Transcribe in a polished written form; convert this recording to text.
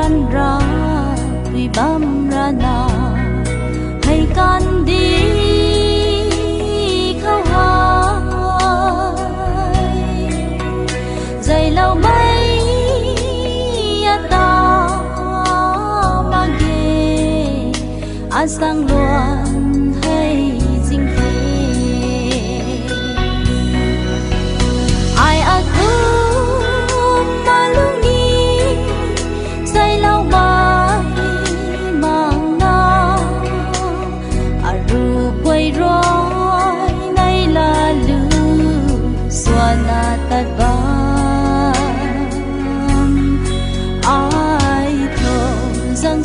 ran ra tùy bám ra na hay can đi khâu hai dày lâu mấy ta mang ghê an sang luôn hay dinh phê ai ác tạt bám ai thầu rằng